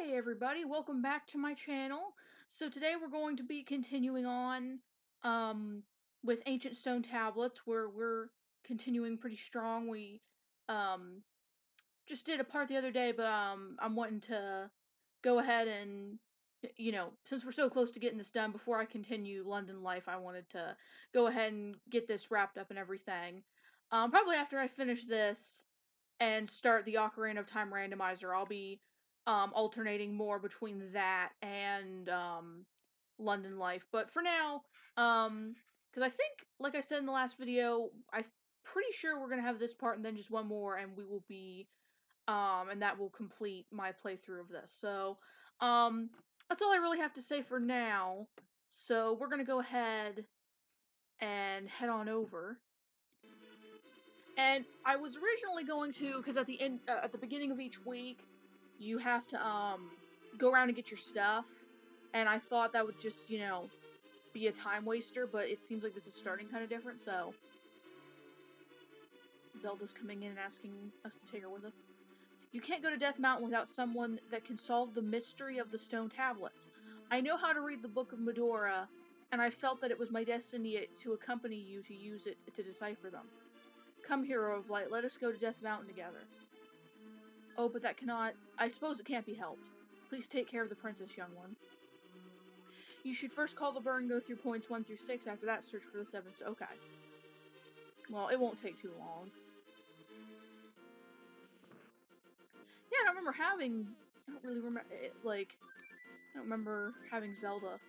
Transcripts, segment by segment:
Hey everybody, welcome back to my channel. So today we're going to be continuing on with Ancient Stone Tablets, where we're continuing pretty strong. We um, just did a part the other day, but I'm wanting to go ahead and, since we're so close to getting this done, before I continue London Life, I wanted to go ahead and get this wrapped up and everything. Probably after I finish this and start the Ocarina of Time randomizer, I'll be alternating more between that and London Life. But for now, because I think, like I said in the last video, I'm pretty sure we're gonna have this part and then just one more, and we will be, and that will complete my playthrough of this. So, that's all I really have to say for now. So we're gonna go ahead and head on over. And I was originally going to, because at the beginning of each week, you have to go around and get your stuff, and I thought that would just, be a time waster, but it seems like this is starting kind of different. So Zelda's coming in and asking us to take her with us. You can't go to Death Mountain without someone that can solve the mystery of the stone tablets. I know how to read the Book of Medora, and I felt that it was my destiny to accompany you to use it to decipher them. Come, Hero of Light, let us go to Death Mountain together. Oh, but that cannot... I suppose it can't be helped. Please take care of the princess, young one. You should first call the bird and go through points 1 through 6. After that, search for the 7th. Okay. Well, it won't take too long. Yeah, I don't remember having... I don't really remember... I don't remember having Zelda.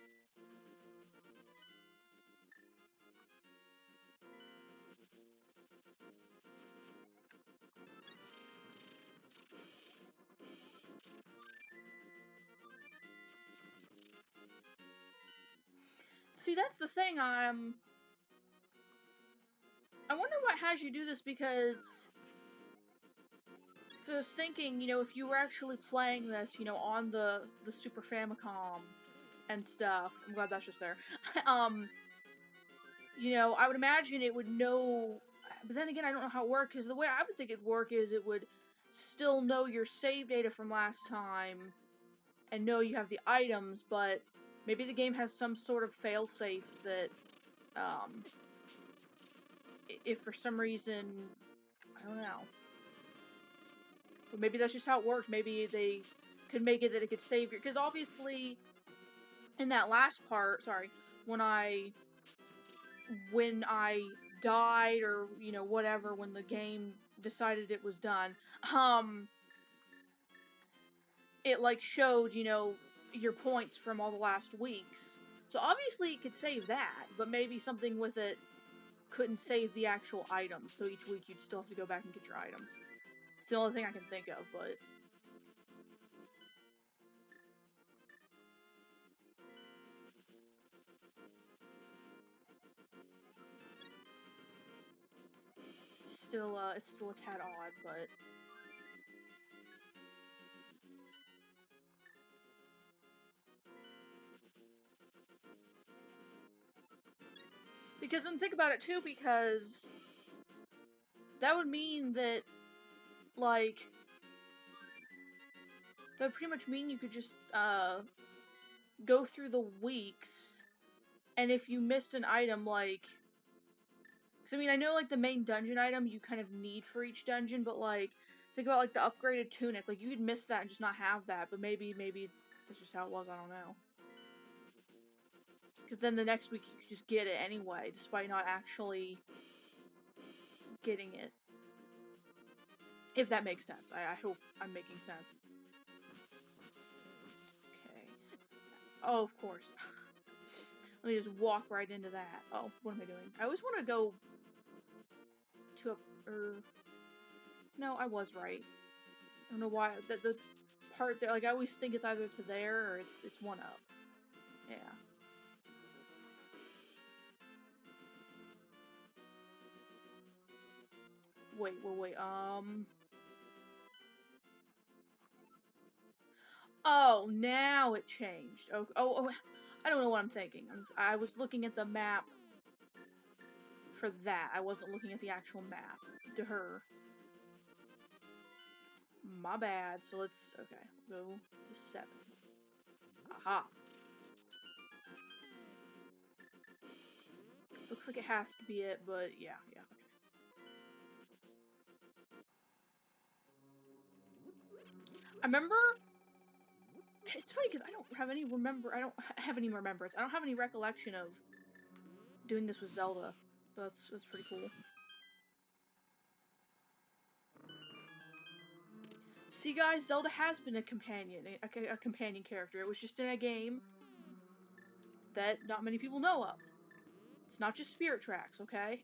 See, that's the thing, I wonder what has you do this, because I was thinking, if you were actually playing this, on the Super Famicom and stuff, I'm glad that's just there, I would imagine it would know, but then again, I don't know how it works, because the way I would think it'd work is it would still know your save data from last time, and know you have the items, but maybe the game has some sort of failsafe that, if for some reason, I don't know, but maybe that's just how it works. Maybe they could make it that it could save your, because obviously, in that last part, sorry, when I died, or, whatever, when the game decided it was done, it, like, showed, your points from all the last weeks. So obviously it could save that, but maybe something with it couldn't save the actual items, so each week you'd still have to go back and get your items. It's the only thing I can think of, but... it's still a tad odd, but... Because, and think about it too, because that would mean that, like, that would pretty much mean you could just, go through the weeks, and if you missed an item, like, because, I mean, I know, like, the main dungeon item you kind of need for each dungeon, but, like, think about, like, the upgraded tunic, like, you could miss that and just not have that, but maybe that's just how it was, I don't know. Because then the next week you could just get it anyway, despite not actually getting it. If that makes sense. I hope I'm making sense. Okay. Oh, of course. Let me just walk right into that. Oh, what am I doing? I always want to go to a... no, I was right. I don't know why. The part there, like, I always think it's either to there or it's one up. Yeah. Wait. Oh, now it changed. Oh, I don't know what I'm thinking. I was looking at the map for that. I wasn't looking at the actual map to her. My bad. So let's, okay, go to 7. Aha. This looks like it has to be it, but yeah, okay. I remember, it's funny because I don't have any remembrance. I don't have any recollection of doing this with Zelda. But that's pretty cool. See, guys, Zelda has been a companion, a companion character. It was just in a game that not many people know of. It's not just Spirit Tracks, okay?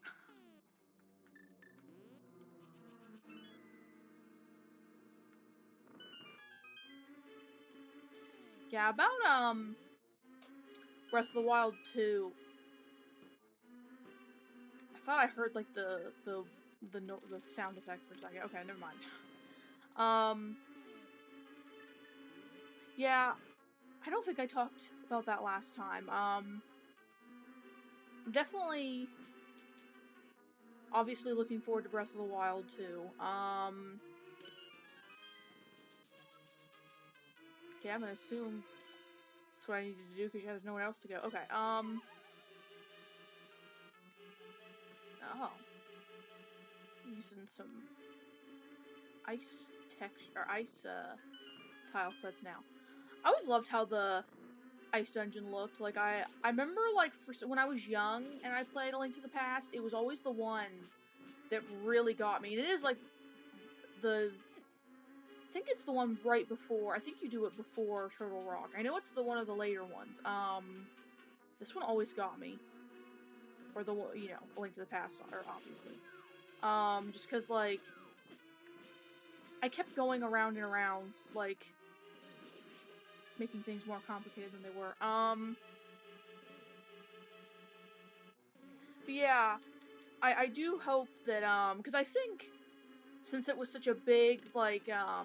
Yeah, about Breath of the Wild 2. I thought I heard like the sound effect for a second. Okay, never mind. Um, yeah, I don't think I talked about that last time. I'm definitely, obviously looking forward to Breath of the Wild 2. Okay, I'm gonna assume that's what I needed to do because there's no one else to go. Okay, oh. Using some ice texture, or ice, tile sets now. I always loved how the ice dungeon looked. Like, I remember, like, when I was young and I played A Link to the Past, it was always the one that really got me. And it is, like, I think it's the one right before, I think you do it before Turtle Rock. I know it's the one of the later ones. This one always got me. Or the, you know, A Link to the Past, or obviously. Just cause, like, I kept going around and around, like, making things more complicated than they were. But yeah, I do hope that, because I think, since it was such a big, like, I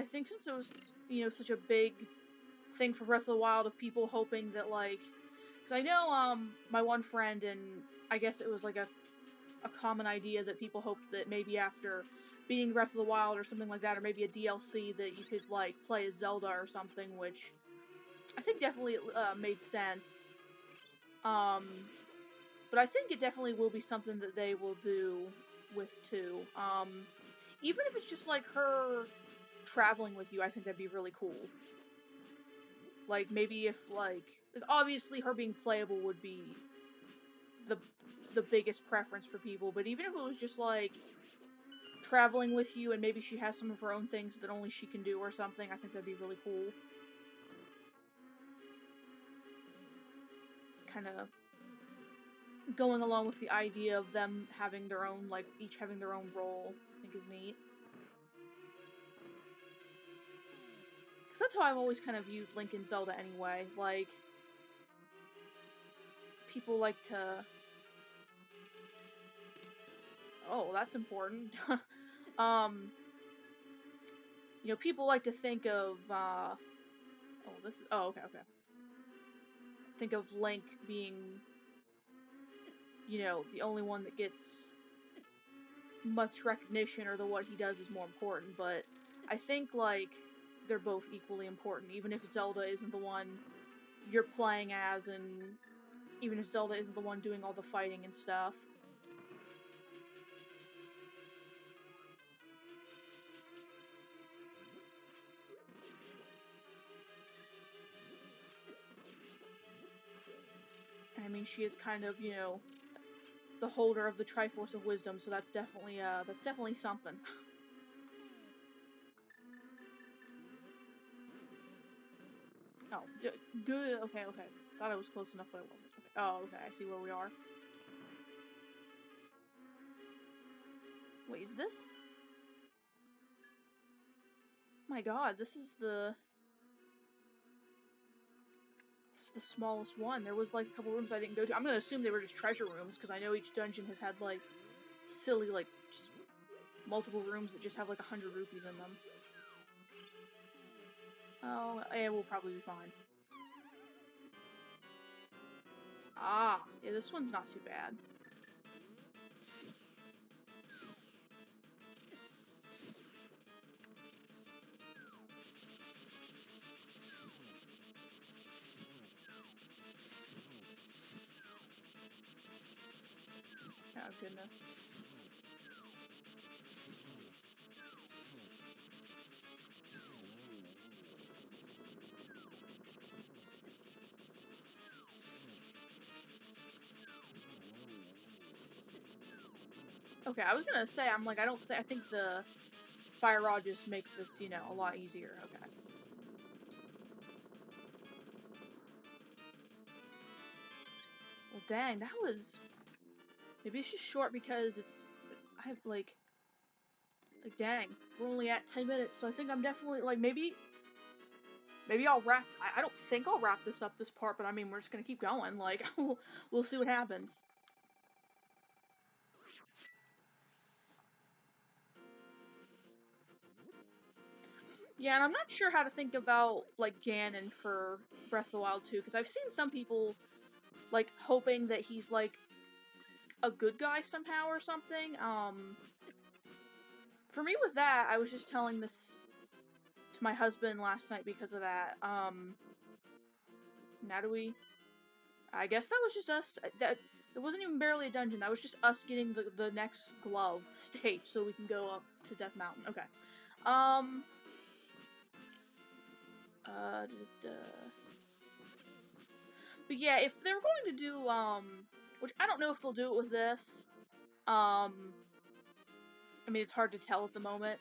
think since it was, you know, such a big thing for Breath of the Wild of people hoping that, like, because I know, my one friend, and I guess it was, like, a common idea that people hoped that maybe after beating Breath of the Wild or something like that, or maybe a DLC that you could, like, play as Zelda or something, which I think definitely, made sense. But I think it definitely will be something that they will do with 2. Even if it's just, like, her traveling with you, I think that'd be really cool. Like, maybe if, like, obviously her being playable would be the biggest preference for people, but even if it was just, like, traveling with you and maybe she has some of her own things that only she can do or something, I think that'd be really cool. Kind of going along with the idea of them having their own, like, each having their own role, I think is neat. Because that's how I've always kind of viewed Link and Zelda anyway. Like, people like to... Oh, that's important. You know, people like to think of, oh, this is... Oh, okay. Think of Link being, you know, the only one that gets much recognition, or that what he does is more important, but I think, like, they're both equally important, even if Zelda isn't the one you're playing as, and even if Zelda isn't the one doing all the fighting and stuff. And I mean, she is kind of, you know, the holder of the Triforce of Wisdom, so that's definitely something. Oh, okay. Thought I was close enough, but I wasn't. Okay. Oh, okay, I see where we are. Wait, is this? My god, this is the smallest one. There was, like, a couple rooms I didn't go to. I'm gonna assume they were just treasure rooms, because I know each dungeon has had, like, silly, like, just multiple rooms that just have, like, 100 rupees in them. Oh, yeah, we'll probably be fine. Ah, yeah, this one's not too bad. goodness. Okay, I was gonna say, I'm like, I think the fire rod just makes this, you know, a lot easier. Okay. Well, dang, that was... Maybe it's just short because it's... I have, like, dang, we're only at 10 minutes, so I think I'm definitely, like, maybe I'll wrap... I don't think I'll wrap this up, this part, but I mean, we're just gonna keep going, like, we'll see what happens. Yeah, and I'm not sure how to think about, like, Ganon for Breath of the Wild 2, because I've seen some people, like, hoping that he's, like, a good guy somehow or something. For me with that, I was just telling this to my husband last night because of that. Now do we... I guess that was just us. That it wasn't even barely a dungeon. That was just us getting the next glove stage so we can go up to Death Mountain. Okay. Um. But yeah, if they're going to do which I don't know if they'll do it with this. I mean, it's hard to tell at the moment.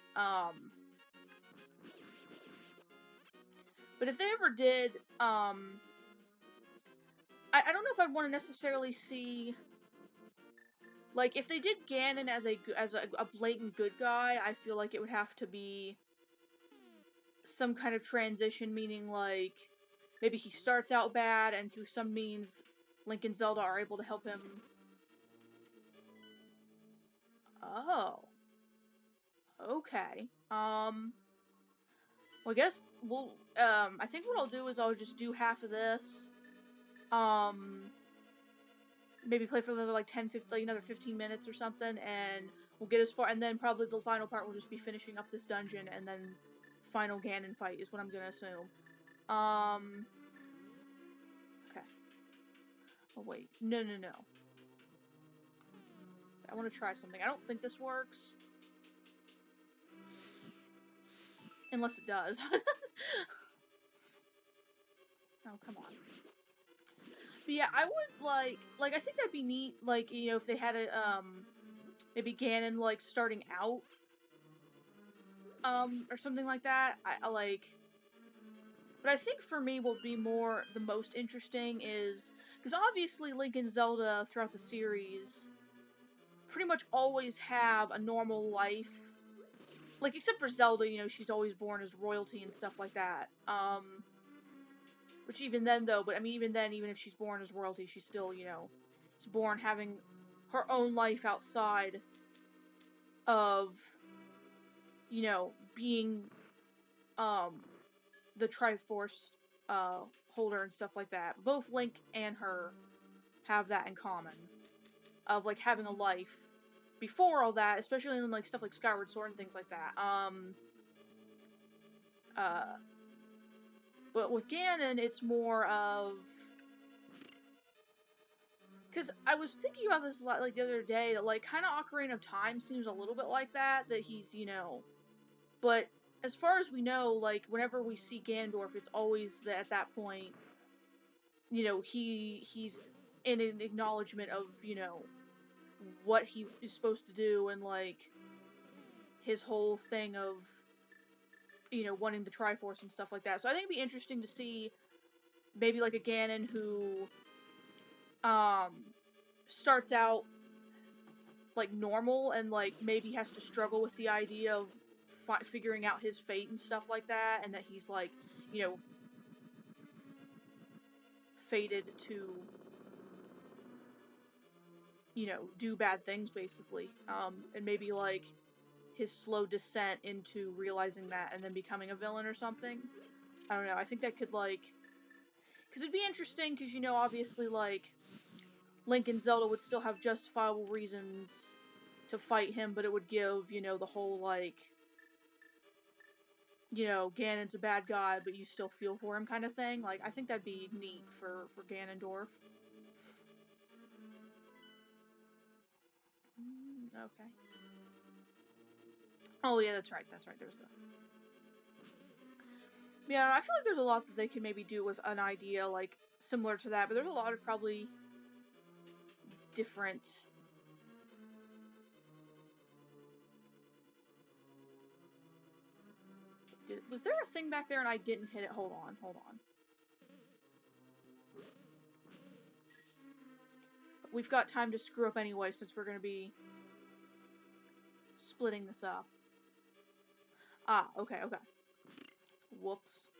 But if they ever did, I don't know if I'd want to necessarily see, like, if they did Ganon as a blatant good guy, I feel like it would have to be some kind of transition, meaning, like, maybe he starts out bad, and through some means, Link and Zelda are able to help him. Oh. Okay. Well, I guess I think what I'll do is I'll just do half of this. Maybe play for another, like, 10, 15, like, another 15 minutes or something, and we'll get as far, and then probably the final part will just be finishing up this dungeon, and then final Ganon fight is what I'm gonna assume. Okay. Oh, wait. No. I want to try something. I don't think this works. Unless it does. Oh, come on. But yeah, I would like, I think that'd be neat, like, you know, if they had a, maybe Ganon, like, starting out, or something like that. I like... But I think for me, what would be the most interesting is, because obviously Link and Zelda throughout the series pretty much always have a normal life. Like, except for Zelda, you know, she's always born as royalty and stuff like that. Which even then, though, but I mean, even then, even if she's born as royalty, she's still, you know, is born having her own life outside of, you know, being, the Triforce, holder and stuff like that. Both Link and her have that in common. Of, like, having a life before all that, especially in, like, stuff like Skyward Sword and things like that. But with Ganon, it's more of... Because I was thinking about this a lot, like, the other day, that, like, kind of Ocarina of Time seems a little bit like that he's, you know... But, as far as we know, like, whenever we see Ganondorf, it's always at that point, you know, he's in an acknowledgement of, you know, what he is supposed to do, and, like, his whole thing of, you know, wanting the Triforce and stuff like that. So I think it'd be interesting to see maybe, like, a Ganon who, starts out, like, normal, and, like, maybe has to struggle with the idea of figuring out his fate and stuff like that, and that he's, like, you know, fated to, you know, do bad things, basically. And maybe, like, his slow descent into realizing that and then becoming a villain or something. I don't know, I think that could, like... Because it'd be interesting, because, you know, obviously, like, Link and Zelda would still have justifiable reasons to fight him, but it would give, you know, the whole, like, you know, Ganon's a bad guy, but you still feel for him kind of thing. Like, I think that'd be neat for Ganondorf. Okay. Oh yeah, that's right. That's right. There's the. Yeah, I feel like there's a lot that they can maybe do with an idea like similar to that, but there's a lot of probably different. Was there a thing back there and I didn't hit it? Hold on, hold on. We've got time to screw up anyway since we're going to be splitting this up. Ah, okay, okay. Whoops.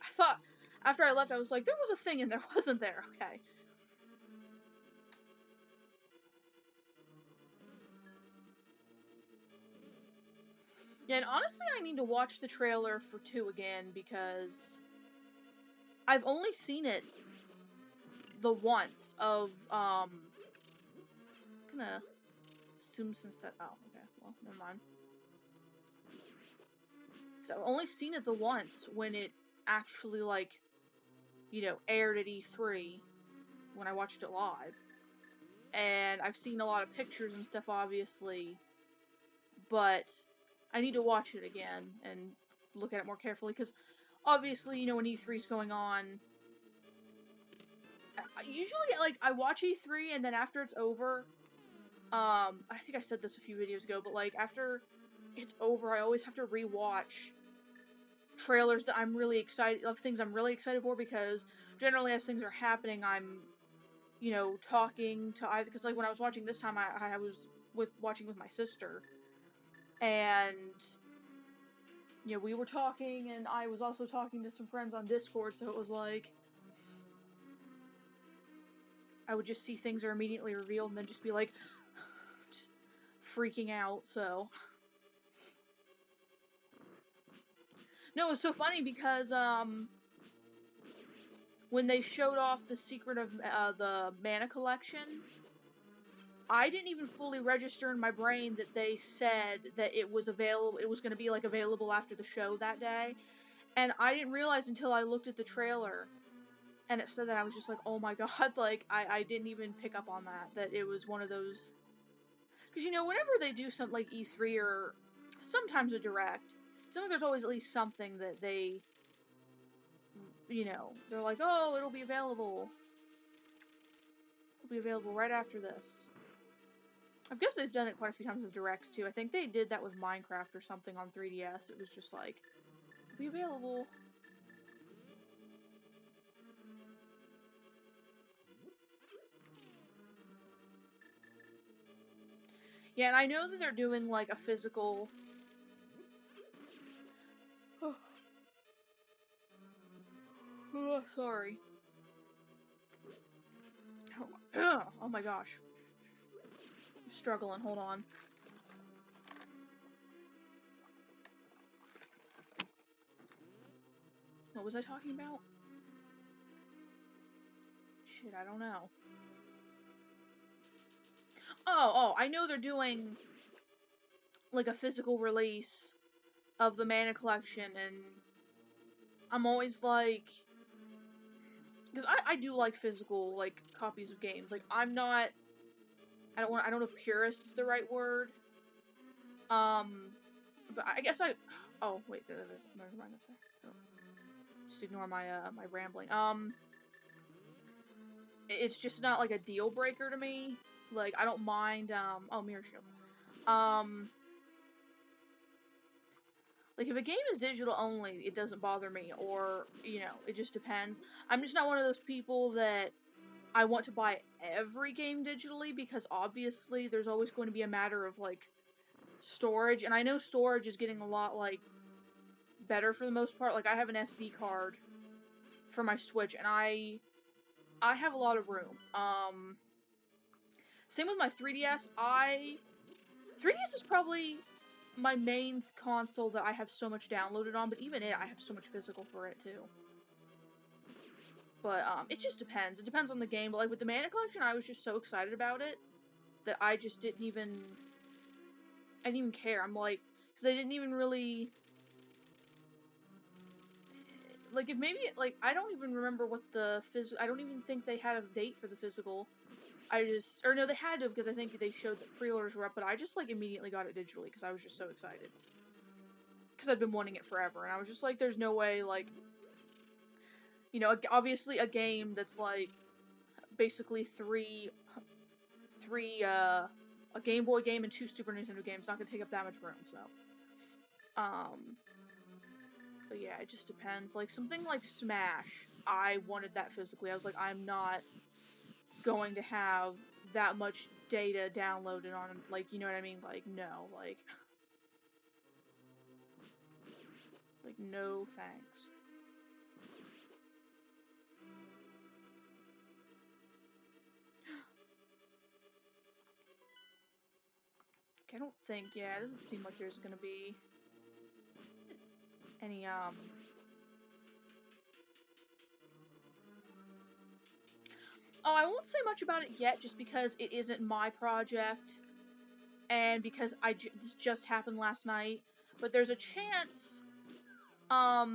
I thought, after I left, I was like, there was a thing and there wasn't there. Okay. Yeah, and honestly, I need to watch the trailer for 2 again because I've only seen it the once of, gonna assume since that, oh, okay, well, never mind. So I've only seen it the once when it actually, like, you know, aired at E3 when I watched it live. And I've seen a lot of pictures and stuff, obviously, but I need to watch it again and look at it more carefully, because obviously, you know, when E3's going on, usually, like, I watch E3, and then after it's over, I think I said this a few videos ago, but, like, after it's over, I always have to rewatch trailers that I'm really excited, of things I'm really excited for, because generally as things are happening, I'm, you know, talking to either, because, like, when I was watching this time, I was watching with my sister, and, you know, we were talking, and I was also talking to some friends on Discord, so it was like, I would just see things are immediately revealed, and then just be like, just freaking out, so. No, it was so funny because, when they showed off the secret of, the mana collection, I didn't even fully register in my brain that they said that it was available, it was going to be, like, available after the show that day, and I didn't realize until I looked at the trailer, and it said that. I was just like, oh my god, like, I didn't even pick up on that it was one of those, because, you know, whenever they do something like E3 or sometimes a Direct, it seems like there's always at least something that they, you know, they're like, oh, it'll be available right after this. I guess they've done it quite a few times with Directs, too. I think they did that with Minecraft or something on 3DS. It was just like, it'll be available. Yeah, and I know that they're doing, like, a physical... Oh, sorry. Oh my gosh. I'm struggling, hold on. What was I talking about? Shit, I don't know. Oh, I know they're doing, like, a physical release of the Mana Collection, and I'm always like... Because I do like physical, like, copies of games. Like, I'm not... I don't know if purist is the right word. But I guess I... Oh, wait, never mind, that's there. Just ignore my, my rambling. It's just not, like, a deal breaker to me. Like, I don't mind, oh, Mirror Shield. Like, if a game is digital only, it doesn't bother me, or, you know, it just depends. I'm just not one of those people that I want to buy every game digitally, because obviously there's always going to be a matter of, like, storage, and I know storage is getting a lot, like, better for the most part. Like, I have an SD card for my Switch, and I have a lot of room. Same with my 3DS. 3DS is probably my main console that I have so much downloaded on, but even it, I have so much physical for it, too. But, it just depends. It depends on the game, but, like, with the Mana Collection, I was just so excited about it that I just didn't even care. I'm like, because they didn't even really... Like, if maybe, like, I don't even remember what the I don't even think they had a date for the physical. or no, they had to, because I think they showed that pre-orders were up, but I just, like, immediately got it digitally, because I was just so excited. Because I'd been wanting it forever, and I was just like, there's no way, like, you know, obviously a game that's, like, basically a Game Boy game and 2 Super Nintendo games not gonna take up that much room, so. But yeah, it just depends. Like, something like Smash, I wanted that physically. I was like, I'm not going to have that much data downloaded on, like, you know what I mean? Like, no, like, no thanks. Okay, I don't think, yeah, it doesn't seem like there's gonna be any, Oh, I won't say much about it yet, just because it isn't my project, and because this just happened last night, but there's a chance, I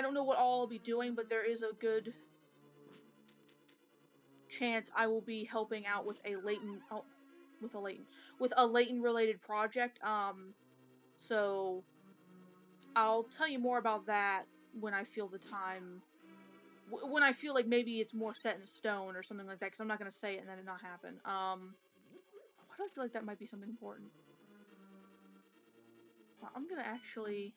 don't know what all I'll be doing, but there is a good chance I will be helping out with a Layton related project, so I'll tell you more about that when I feel the time, when I feel like maybe it's more set in stone or something like that, because I'm not going to say it and then it not happen. Why do I feel like that might be something important? I'm going to actually...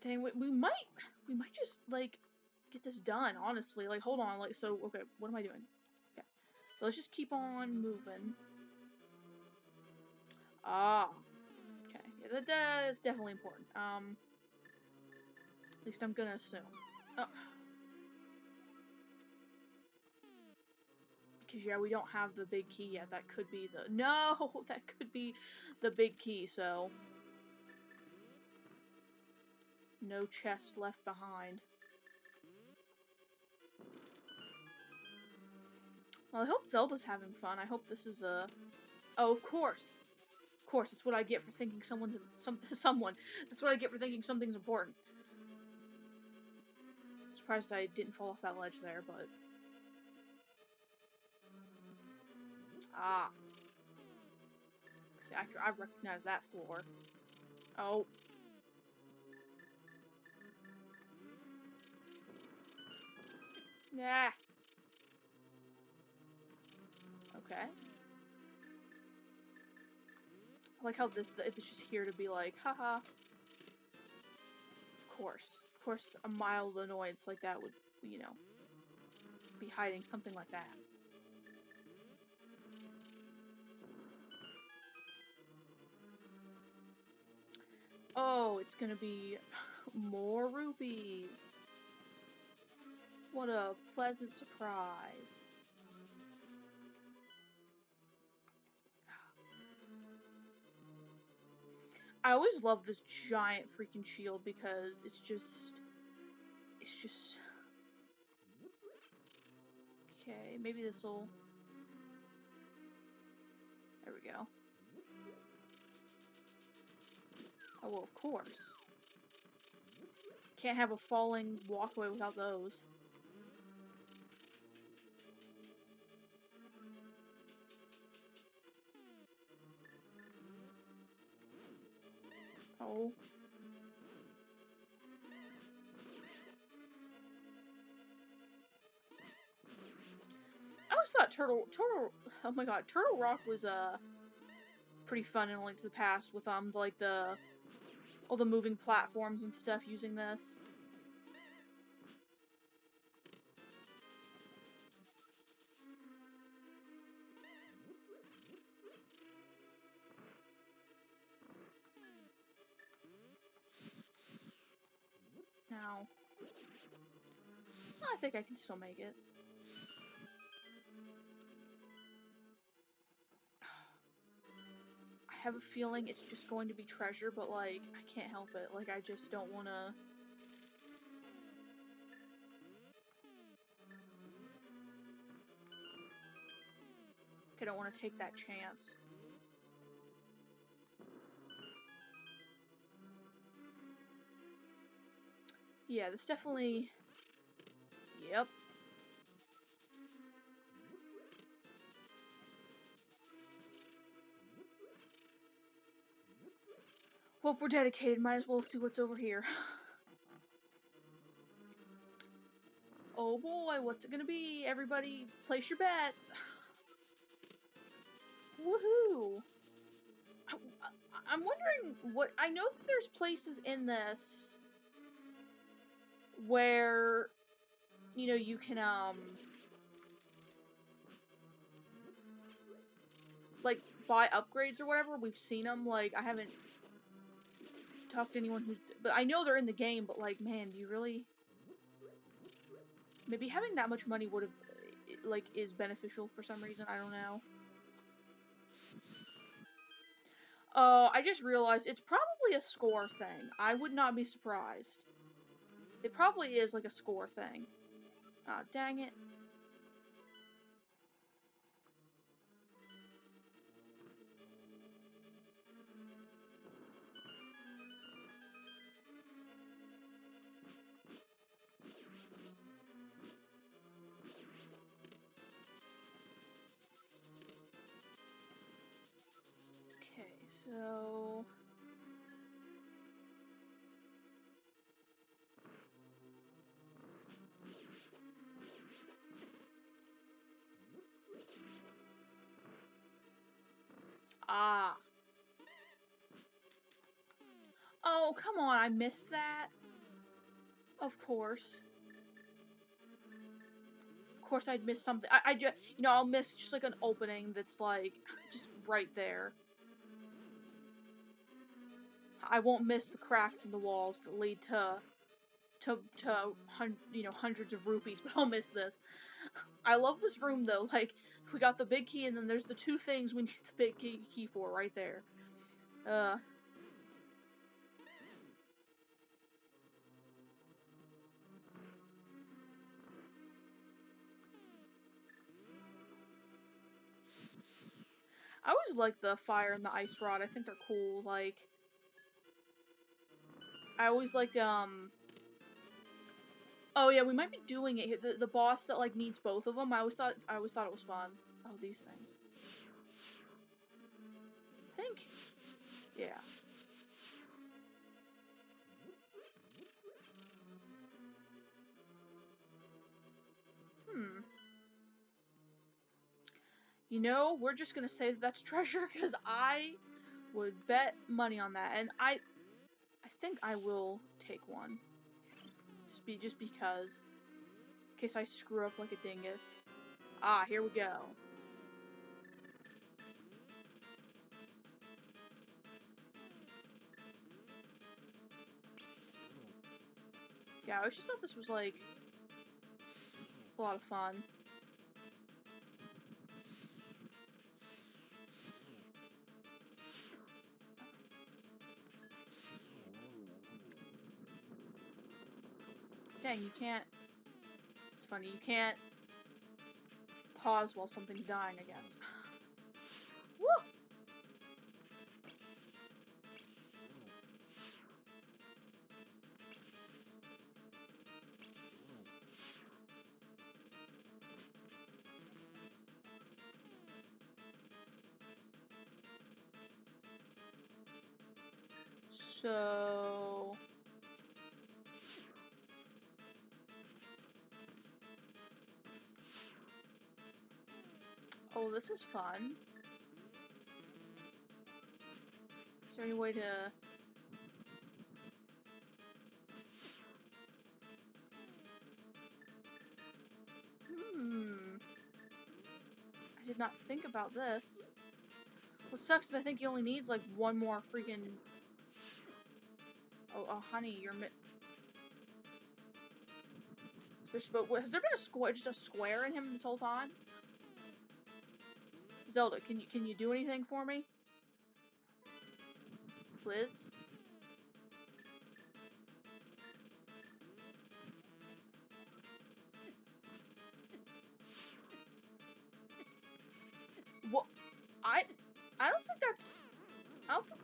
Dang, we might just, like, get this done, honestly. Like, hold on, like, so, okay, what am I doing? Okay, so let's just keep on moving. Ah, okay, yeah, that is definitely important. At least I'm gonna assume. Oh. Because, yeah, we don't have the big key yet. That could be the... No! That could be the big key, so... No chest left behind. Well, I hope Zelda's having fun. I hope this is a... Oh, of course! Of course, it's what I get for thinking someone. That's what I get for thinking something's important. Surprised I didn't fall off that ledge there, but... Ah. See, I recognize that floor. Oh. Nah. Okay. I like how it's just here to be like, haha. Of course. Of course, a mild annoyance like that would, you know, be hiding something like that. Oh, it's gonna be more rupees. What a pleasant surprise. I always love this giant freaking shield because it's just... Okay, maybe this'll... There we go. Oh, well, of course. Can't have a falling walkway without those. Oh. I always thought oh my god, Turtle Rock was, pretty fun in Link to the Past with, like, all the moving platforms and stuff using this. Now, I think I can still make it. I have a feeling it's just going to be treasure, but, like, I can't help it. Like, I just don't wanna... I don't want to take that chance. Yeah, this definitely... Yep. Well, if we're dedicated, might as well see what's over here. Oh boy, what's it gonna be? Everybody, place your bets. Woohoo! I'm wondering what... I know that there's places in this where, you know, you can, like, buy upgrades or whatever. We've seen them. Like, I haven't talked to anyone who's... But I know they're in the game, but, like, man, do you really... Maybe having that much money would have, like, is beneficial for some reason. I don't know. Oh, I just realized it's probably a score thing. I would not be surprised. It probably is, like, a score thing. Ah, dang it. Okay, so... Ah. Oh, come on, I missed that. Of course. Of course I'd miss something. I just, you know, I'll miss just, like, an opening that's, like, just right there. I won't miss the cracks in the walls that lead to you know, hundreds of rupees, but I'll miss this. I love this room, though. Like, we got the big key, and then there's the two things we need the big key for right there. I always like the fire and the ice rod. I think they're cool. Like, I always liked, oh yeah, we might be doing it here. The boss that, like, needs both of them. I always thought it was fun. Oh, these things. I think, yeah. You know, we're just gonna say that that's treasure, because I would bet money on that, and I think I will take one. Just because. In case I screw up like a dingus. Ah, here we go. Yeah, I just thought this was, like, a lot of fun. Dang, you can't... It's funny, you can't pause while something's dying, I guess. Woo! So... Oh, this is fun. Is there any way to... I did not think about this. What sucks is I think he only needs, like, one more freaking... Oh, honey, you're has there been a square, just a square in him this whole time? Zelda, can you do anything for me? Liz? What? I don't think that's... I don't think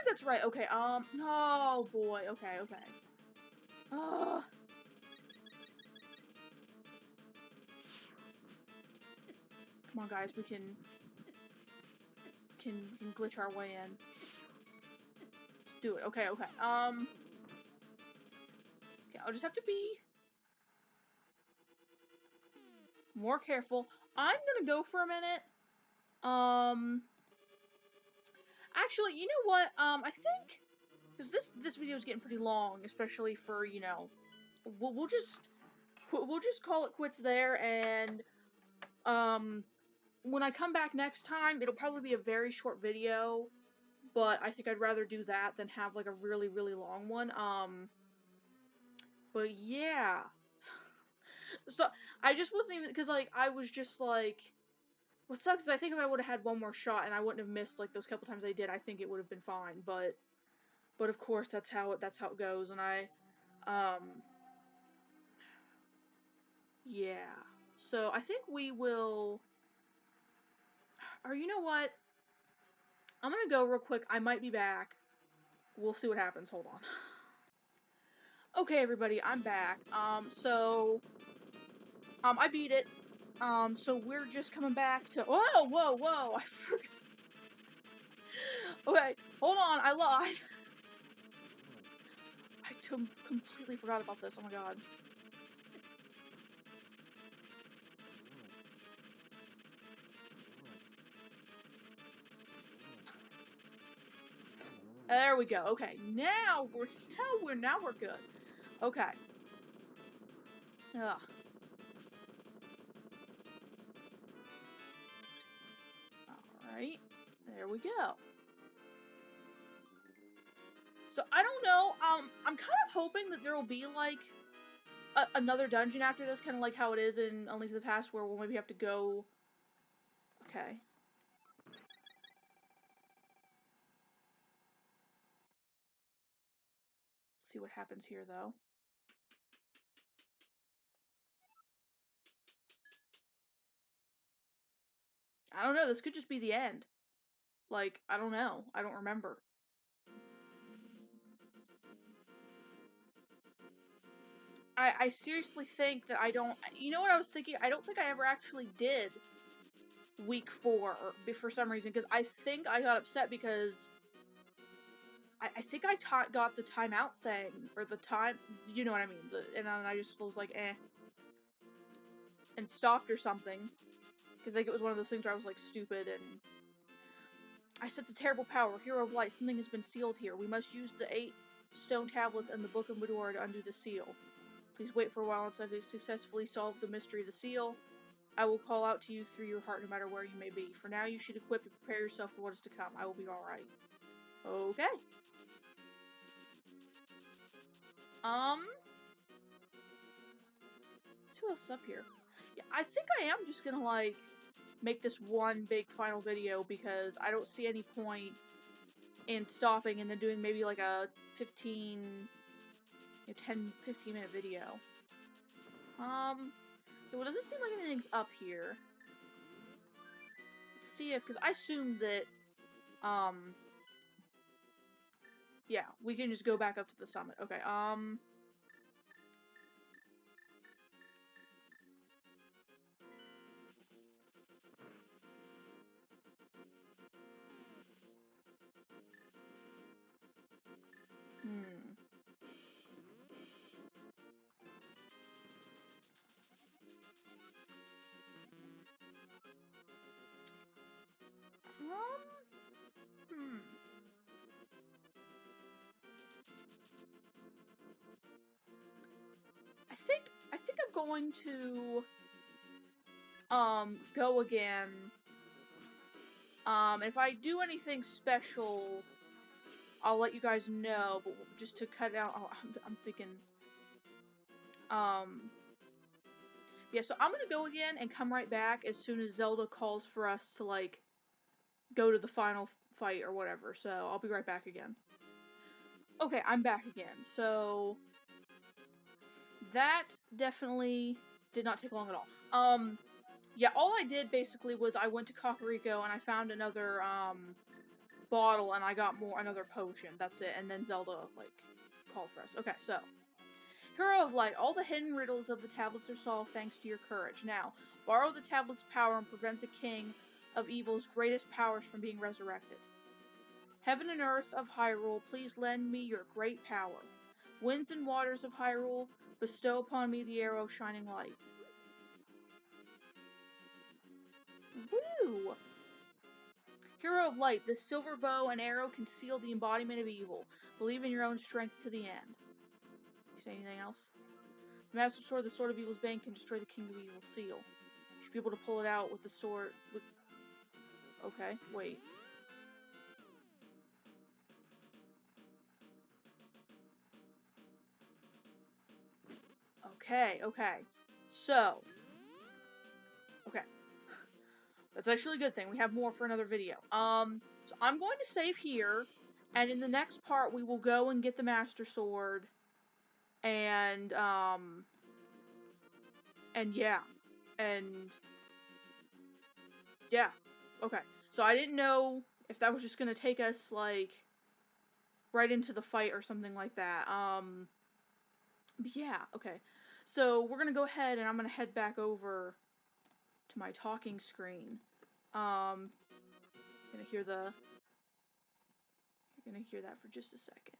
that's right. Okay, oh boy, okay. Come on, guys, we can glitch our way in. Let's do it. Okay, okay. Okay, I'll just have to be more careful. I'm gonna go for a minute. Actually, you know what? I think because this video is getting pretty long, especially for, you know, we'll just call it quits there, and when I come back next time, it'll probably be a very short video, but I think I'd rather do that than have like a really, really long one. But yeah. So I just wasn't even, because like I was just like, what sucks is I think if I would have had one more shot and I wouldn't have missed like those couple times I did, I think it would have been fine. But of course that's how it goes, and yeah. So I think we will, or you know what? I'm gonna go real quick. I might be back. We'll see what happens. Hold on. Okay, everybody, I'm back. I beat it. So we're just coming back to. Whoa, whoa, whoa! I forgot. Okay, hold on. I lied. I completely forgot about this. Oh my god. There we go. Okay, now we're good. Okay. Ugh. All right. There we go. So I don't know. I'm kind of hoping that there will be like another dungeon after this, kind of like how it is in A Link to the Past, where we'll maybe have to go. Okay. See what happens here, though. I don't know. This could just be the end. Like, I don't know. I don't remember. I seriously think that I don't. You know what I was thinking? I don't think I ever actually did week 4 for some reason, because I think I got upset because I think I got the timeout thing, or the time, you know what I mean, and then I just was like, eh, and stopped or something, because I think it was one of those things where I was like stupid, and I sense a terrible power, Hero of Light, something has been sealed here, we must use the 8 stone tablets and the Book of Medora to undo the seal. Please wait for a while until I've successfully solved the mystery of the seal. I will call out to you through your heart no matter where you may be. For now, you should equip and prepare yourself for what is to come. I will be alright. Okay. Let's see what else is up here. Yeah, I think I am just gonna, like, make this one big final video because I don't see any point in stopping and then doing maybe, like, a 10, 15-minute video. Well, doesn't seem like anything's up here. Let's see if, because I assumed that, yeah, we can just go back up to the summit. Okay, hmm. I think I'm going to, go again. If I do anything special, I'll let you guys know, but just to cut it out, I'm thinking, yeah, so I'm gonna go again and come right back as soon as Zelda calls for us to, like, go to the final fight or whatever, so I'll be right back again. Okay, I'm back again, so that definitely did not take long at all. Yeah, all I did basically was I went to Kakariko and I found another, bottle and I got another potion, that's it, and then Zelda, like, called for us. Okay, so Hero of Light, all the hidden riddles of the tablets are solved thanks to your courage. Now, borrow the tablet's power and prevent the king of evil's greatest powers from being resurrected. Heaven and earth of Hyrule, please lend me your great power. Winds and waters of Hyrule, bestow upon me the arrow of shining light. Woo! Hero of Light, this silver bow and arrow conceal the embodiment of evil. Believe in your own strength to the end. You say anything else? The Master Sword, the Sword of Evil's Bane, can destroy the King of Evil's seal. You should be able to pull it out with the sword. Okay, wait. Okay. So, okay. That's actually a good thing. We have more for another video. So I'm going to save here, and in the next part we will go and get the Master Sword, and yeah. Yeah. Okay. So I didn't know if that was just gonna take us, like, right into the fight or something like that. But yeah, okay. So we're gonna go ahead and I'm gonna head back over to my talking screen. You're gonna hear that for just a second.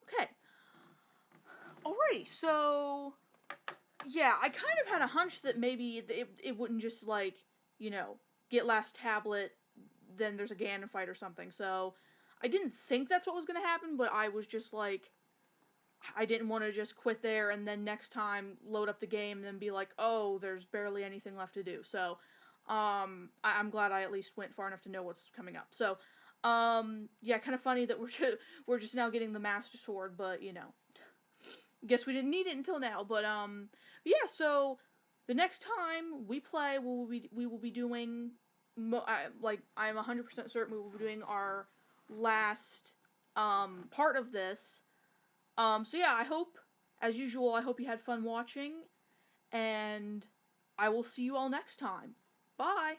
Okay. Alrighty, so yeah, I kind of had a hunch that maybe it wouldn't just, like, you know, get last tablet, then there's a Ganon fight or something, so I didn't think that's what was gonna happen, but I was just like, I didn't want to just quit there and then next time load up the game and then be like, oh, there's barely anything left to do. So, I'm glad I at least went far enough to know what's coming up. So, yeah, kind of funny that we're just now getting the Master Sword, but you know, guess we didn't need it until now. But yeah. So the next time we play, we will be doing, like, I'm 100% certain we will be doing our last part of this. So yeah, as usual, I hope you had fun watching, and I will see you all next time. Bye!